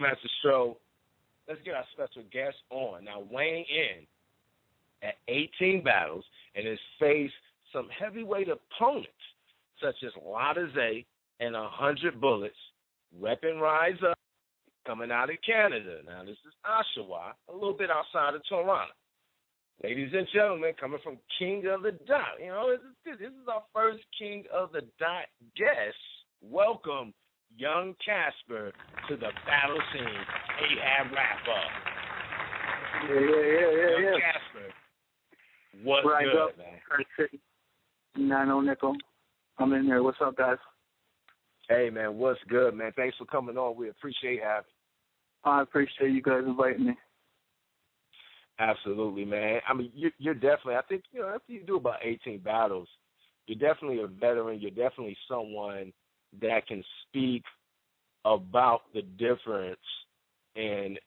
Master Show. Let's get our special guest on. Now, weighing in at 18 battles and has faced some heavyweight opponents such as Ladaze and 100 Bullets, repping Rise Up, coming out of Canada. Now, this is Oshawa, a little bit outside of Toronto. Ladies and gentlemen, coming from King of the Dot. You know, this is our first King of the Dot guest. Welcome, young Casper, to the BattleScene AHAT Wrap-Up. Yeah. Casper, what's Rise good, up, man? Nano Nickel. I'm in here. What's up, guys? Hey, man, what's good, man? Thanks for coming on. We appreciate having you. I appreciate you guys inviting me. Absolutely, man. I mean, you're definitely, I think, you know, after you do about 18 battles, you're definitely a veteran. You're definitely someone that can speak about the difference in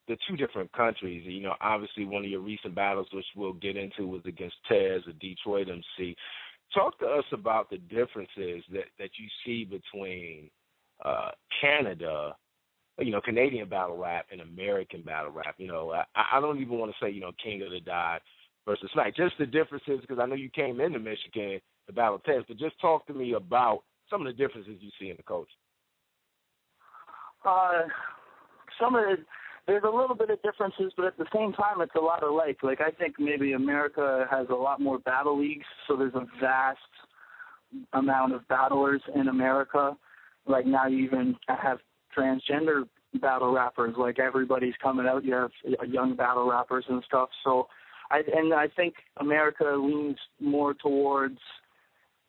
the two different countries. You know, obviously one of your recent battles, which we'll get into, was against Tez, a Detroit MC. Talk to us about the differences that you see between Canada, you know, Canadian battle rap and American battle rap. You know, I don't even want to say, you know, King of the Dot versus Smack. Just the differences, because I know you came into Michigan to battle Tez, but just talk to me about some of the differences you see in the culture. There's a little bit of differences, but at the same time, it's a lot alike. Like, I think maybe America has a lot more battle leagues, so there's a vast amount of battlers in America. Like, now you even have transgender battle rappers. Like, everybody's coming out. You have young battle rappers and stuff. So, I think America leans more towards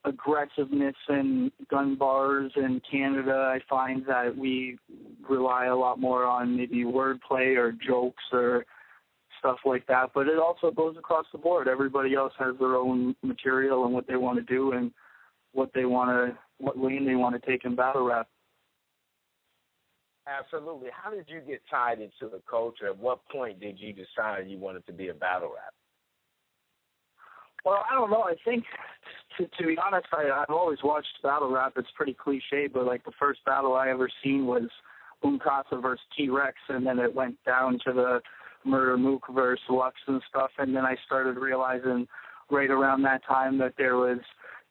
aggressiveness and gun bars. In Canada, I find that we rely a lot more on maybe wordplay or jokes or stuff like that. But it also goes across the board. Everybody else has their own material and what they want to do and what lane they want to take in battle rap. Absolutely. How did you get tied into the culture? At what point did you decide you wanted to be a battle rapper? Well, I don't know. I think, to be honest, I've always watched battle rap. It's pretty cliche, but like the first battle I ever seen was Boomkasa versus T-Rex, and then it went down to the Murder Mook versus Lux and stuff, and then I started realizing right around that time that there was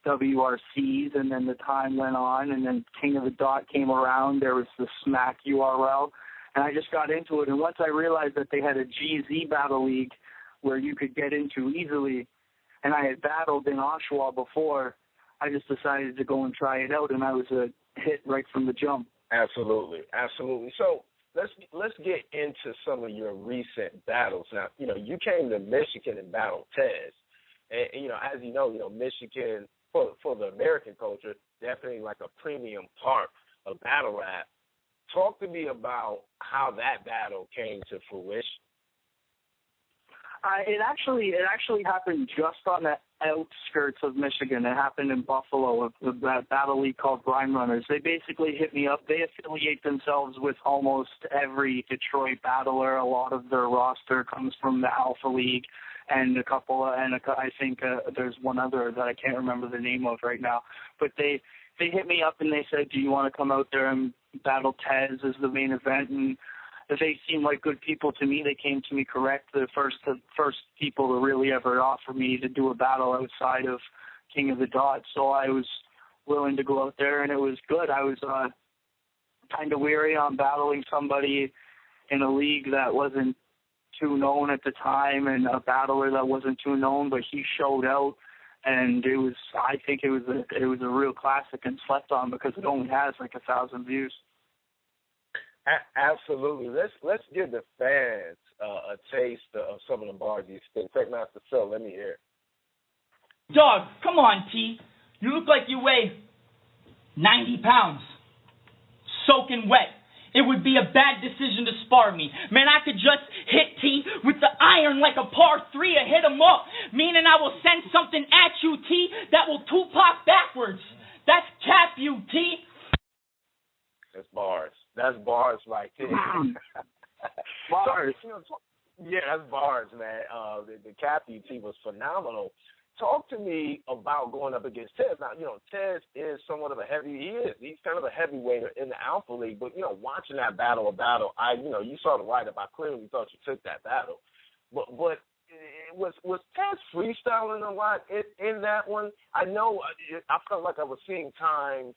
WRCs, and then the time went on, and then King of the Dot came around. There was the Smack URL, and I just got into it. And once I realized that they had a GZ battle league where you could get into easily, and I had battled in Oshawa before, I just decided to go and try it out, and I was a hit right from the jump. Absolutely. So let's get into some of your recent battles. Now, you know, you came to Michigan and battled Tez, and you know, as you know, Michigan for the American culture definitely like a premium part of battle rap. Talk to me about how that battle came to fruition. It actually happened just on the outskirts of Michigan. It happened in Buffalo, a battle league called Rhyme Runners. They basically hit me up. They affiliate themselves with almost every Detroit battler. A lot of their roster comes from the Alpha League, and I think there's one other that I can't remember the name of right now. But they hit me up and they said, "Do you want to come out there and battle Tez as the main event?" And they seemed like good people to me. They came to me correct. The first people to really ever offer me to do a battle outside of King of the Dot. So I was willing to go out there, and it was good. I was kind of weary on battling somebody in a league that wasn't too known at the time, and a battler that wasn't too known, but he showed out, and I think it was a real classic and slept on because it only has like 1,000 views. Absolutely. Let's give the fans a taste of some of the bars you spit. Take Master Phil, let me hear it. Dog, come on, T. You look like you weigh 90 pounds. Soaking wet. It would be a bad decision to spar me. Man, I could just hit T with the iron like a par 3 and hit him up. Meaning I will send something at you, T, that will Tupac backwards. That's cap you, T. That's bars. That's bars right there. Bars. Yeah, that's bars, man. The cap UT was phenomenal. talk to me about going up against Tez. Now, Tez is somewhat of a he's kind of a heavyweight in the Alpha League, but, watching that battle, you saw the write-up. I clearly thought you took that battle. But was Tez freestyling a lot in that one? I know I felt like I was seeing times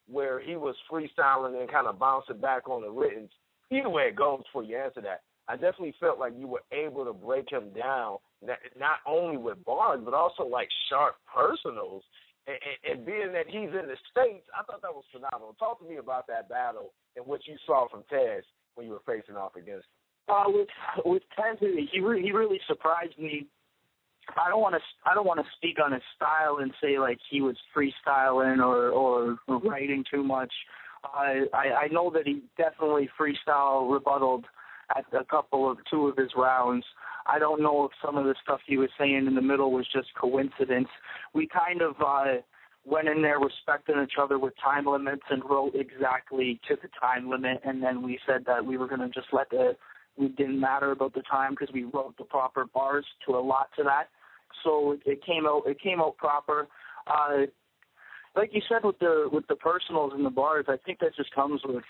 where he was freestyling and kind of bouncing back on the written. Either way it goes, before you answer that, I definitely felt like you were able to break him down, not only with bars, but also like sharp personals. And being that he's in the States, I thought that was phenomenal. Talk to me about that battle and what you saw from Tez when you were facing off against him. With Tez, he really surprised me. I don't want to speak on his style and say like he was freestyling or writing too much. I know that he definitely freestyle rebutted at two of his rounds. I don't know if some of the stuff he was saying in the middle was just coincidence. We kind of went in there respecting each other with time limits and wrote exactly to the time limit, and then we said that we were going to just it didn't matter about the time because we wrote the proper bars to a lot to that. So it came out proper. Like you said with the personals and the bars, I think that just comes with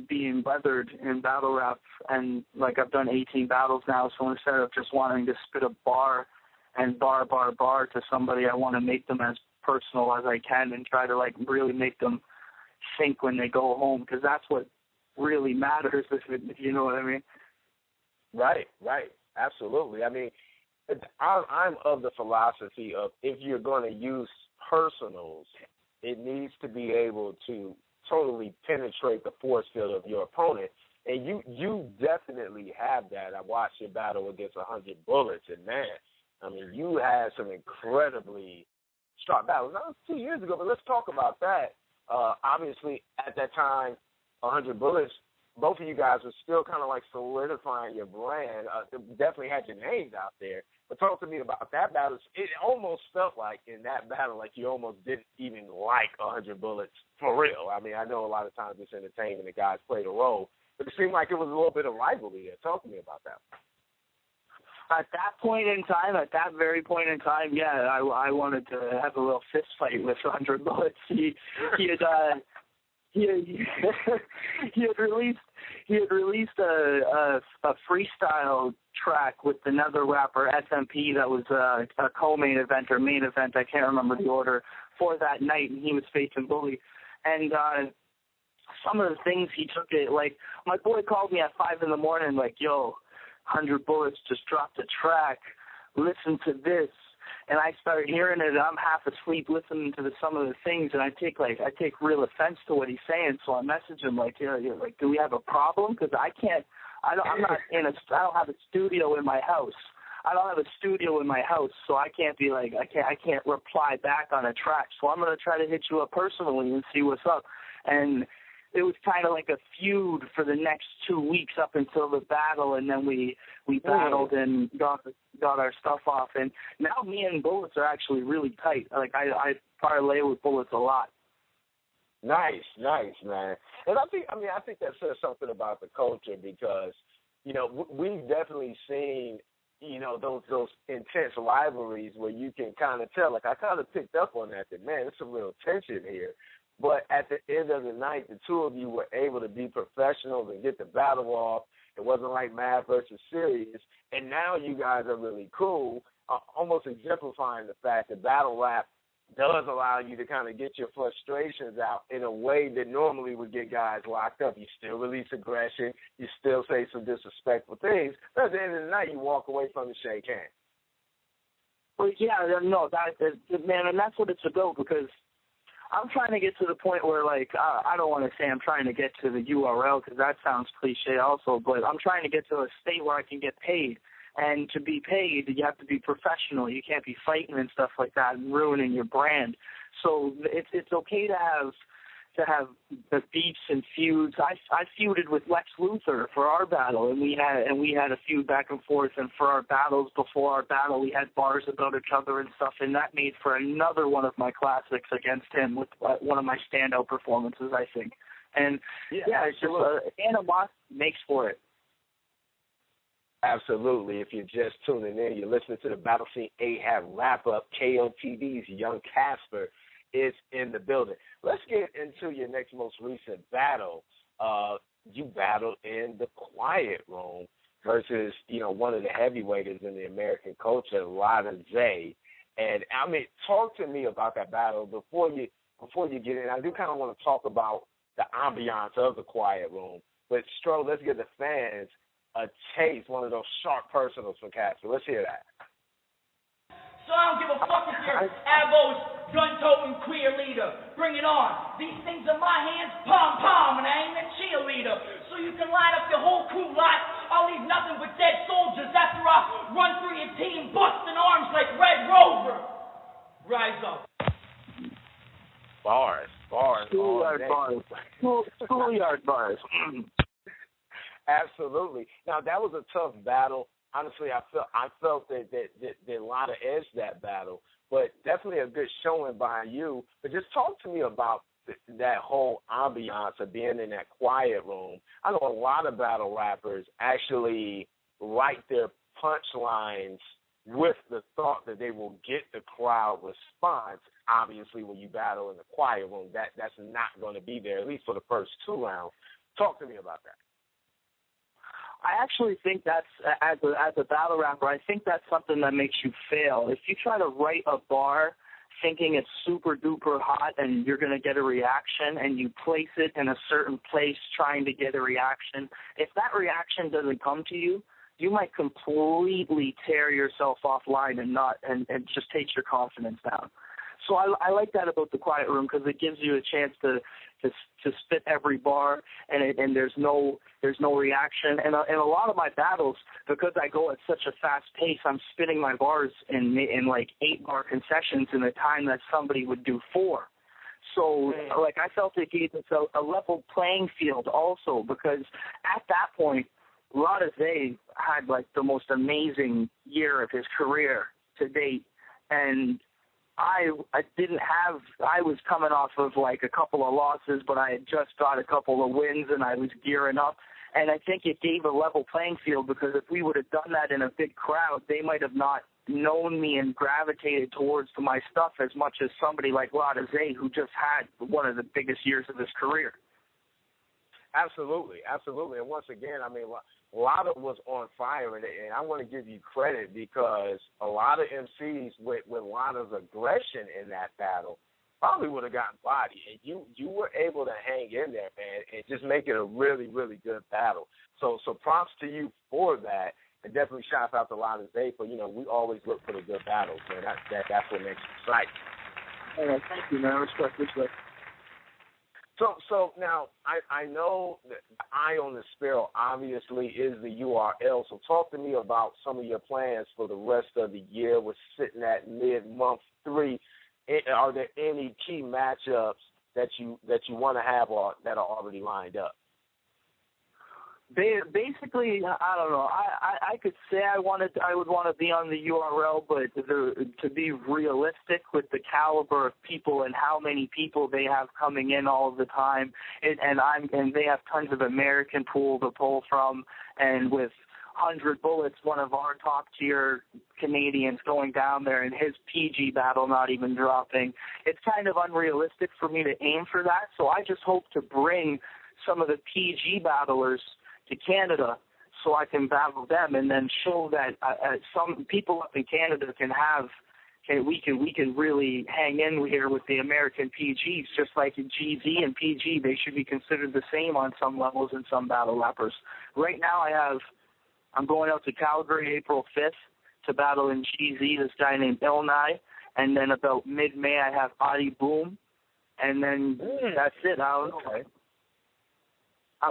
being weathered in battle rap, and like I've done 18 battles now, so instead of just wanting to spit a bar and bar to somebody, I want to make them as personal as I can and try to like really make them think when they go home, because that's what really matters, if you know what I mean. Right, absolutely. I mean, I'm of the philosophy of if you're going to use personals, it needs to be able to totally penetrate the force field of your opponent. And you definitely have that. I watched your battle against 100 Bullets, and man, I mean, you had some incredibly sharp battles. That was 2 years ago, but let's talk about that. Obviously, at that time, 100 Bullets, both of you guys were still kind of like solidifying your brand. Definitely had your names out there. But talk to me about that battle. It almost felt like in that battle, like you almost didn't even like 100 Bullets for real. I mean, I know a lot of times it's entertainment, the guys played a role, but it seemed like it was a little bit of rivalry there. Talk to me about that. At that very point in time, yeah, I wanted to have a little fist fight with 100 Bullets. He had released a freestyle track with another rapper, SMP, that was a co-main event or main event, I can't remember the order, for that night, and he was facing Bully. And some of the things he took it, like, my boy called me at 5 in the morning, like, yo, 100 Bullets just dropped a track, listen to this. And I started hearing it, and I'm half asleep listening to some of the things, and I take real offense to what he's saying. So I message him like, do we have a problem? Because I don't have a studio in my house. So I can't be like, I can't reply back on a track. So I'm gonna try to hit you up personally and see what's up. And it was kind of like a feud for the next 2 weeks up until the battle, and then we battled and got our stuff off. And now me and Bullets are actually really tight. Like I parlay with Bullets a lot. Nice, man. And I think that says something about the culture, because we've definitely seen those intense rivalries where you can kind of tell. Like I kind of picked up on that man, there's some real tension here. But at the end of the night, the two of you were able to be professionals and get the battle off. It wasn't like mad versus serious. And now you guys are really cool, almost exemplifying the fact that battle rap does allow you to kind of get your frustrations out in a way that normally would get guys locked up. You still release aggression. You still say some disrespectful things. But at the end of the night, you walk away from the shake hands. Well, yeah, no, man, and that's what it's about, because I'm trying to get to the point where, like, I don't want to say I'm trying to get to the URL because that sounds cliche also, but I'm trying to get to a state where I can get paid. And to be paid, you have to be professional. You can't be fighting and stuff like that and ruining your brand. So it's okay to have the beefs and feuds. I feuded with Lex Luthor for our battle, and we had a feud back and forth. And for our battles, before our battle, we had bars about each other and stuff, and that made for another one of my classics against him, with one of my standout performances, I think. And yeah it's just animosity makes for it. Absolutely. If you're just tuning in, you're listening to the Battle Scene AHAT Wrap-Up. KOTD's young Casper is in the building. Let's get into your next most recent battle. You battled in the quiet room versus, one of the heavyweights in the American culture, Lotta Zay. And, talk to me about that battle. Before you get in, I do kind of want to talk about the ambiance of the quiet room. But, Stro, let's get the fans a taste, one of those sharp personals from Casper. Let's hear that. So I don't give a fuck if you're Abbo's gun-toting queer leader. Bring it on. These things are my hands, pom-pom, and I ain't a cheerleader. So you can line up your whole crew lot. I'll leave nothing but dead soldiers after I run through your team, busting arms like Red Rover. Rise up. Bars. Schoolyard bars. Schoolyard bars. Absolutely. Now, that was a tough battle. Honestly, I felt that Lotta edged that battle, but definitely a good showing by you. But just talk to me about that whole ambiance of being in that quiet room. I know a lot of battle rappers actually write their punchlines with the thought that they will get the crowd response. Obviously, when you battle in the quiet room, that's not going to be there, at least for the first two rounds. Talk to me about that. I actually think that's, as a battle rapper, I think that's something that makes you fail. If you try to write a bar thinking it's super duper hot and you're going to get a reaction, and you place it in a certain place trying to get a reaction, if that reaction doesn't come to you, you might completely tear yourself offline and just take your confidence down. So I like that about the quiet room, because it gives you a chance to spit every bar, and there's no reaction. And a lot of my battles, because I go at such a fast pace, I'm spitting my bars in like 8-bar concessions in the time that somebody would do 4. So I felt it gave us a level playing field also, because at that point, Lotta Zay had the most amazing year of his career to date, and I was coming off of a couple of losses, but I had just got a couple of wins and I was gearing up. And I think it gave a level playing field, because if we would have done that in a big crowd, they might have not known me and gravitated towards my stuff as much as somebody like Lotta Zay, who just had one of the biggest years of his career. Absolutely. And once again, Lotta was on fire, and I want to give you credit, because a lot of MCs with Lotta's aggression in that battle probably would have gotten bodied, and you were able to hang in there, man, and just make it a really, really good battle. So props to you for that, and definitely shout out to Lotta Zay for, we always look for the good battles, man. That's what makes it exciting. All right, thank you, man. Respect. So now I know that the Eye on the Sparrow obviously is the URL. So talk to me about some of your plans for the rest of the year. We're sitting at mid-month 3. Are there any key matchups that you want to have or that are already lined up? Basically, I don't know. I could say I would want to be on the URL, but to be realistic with the caliber of people and how many people they have coming in all the time, and they have tons of American pool to pull from, and with 100 Bullets, one of our top tier Canadians, going down there and his PG battle not even dropping, it's kind of unrealistic for me to aim for that. So I just hope to bring some of the PG battlers to Canada so I can battle them, and then show that some people up in Canada we can really hang in here with the American PGs, just like in GZ and PG. They should be considered the same on some levels in some battle rappers. Right now I'm going out to Calgary April 5th to battle in GZ this guy named Ilnai, and then about mid-May I have Adi Boom, and then that's it. I don't know.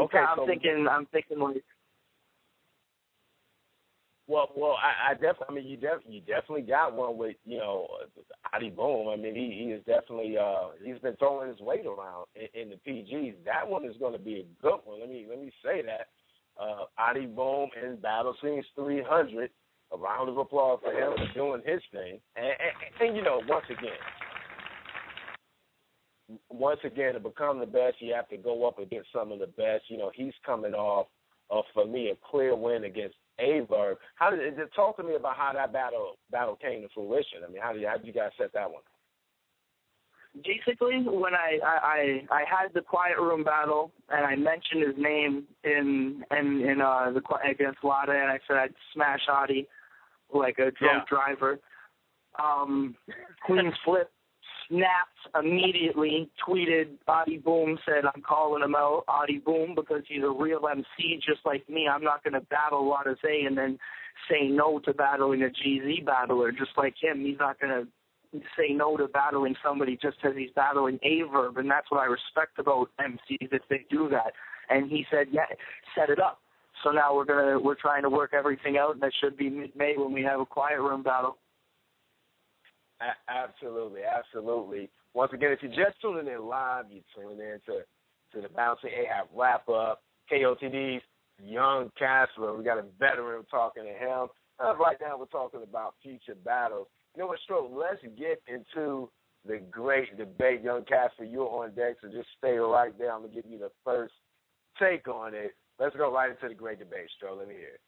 Okay. I'm thinking like. Well, I definitely, you definitely got one with, Adi Boom. He is definitely, he's been throwing his weight around in the PGs. That one is going to be a good one. Let me say that. Adi Boom in Battle Scenes 300. A round of applause for him for doing his thing. And once again, to become the best, you have to go up against some of the best. He's coming off for me, a clear win against Averb. How did it talk to me about how that battle came to fruition? I mean, how did you guys set that one? Basically, when I had the quiet room battle and I mentioned his name in the against Lada, and I said I'd smash Adi like a drunk driver. Queen's Flip snapped immediately, tweeted Adi Boom, said I'm calling him out, Adi Boom, because he's a real MC just like me. I'm not going to battle Lada Zay and then say no to battling a GZ battler just like him. He's not going to say no to battling somebody just because he's battling Averb, and that's what I respect about MCs if they do that. And he said, yeah, set it up. So now we're trying to work everything out, and that should be mid-May when we have a quiet room battle. Absolutely, absolutely. Once again, if you're just tuning in live, you're tuning in to the BattleScene AHAT Wrap-Up, KOTD's young Casper. We got a veteran talking to him. Right now we're talking about future battles. You know what, Stroke, let's get into the great debate. Young Casper, you're on deck, so just stay right there. I'm going to give you the first take on it. Let's go right into the great debate, Stroke. Let me hear it.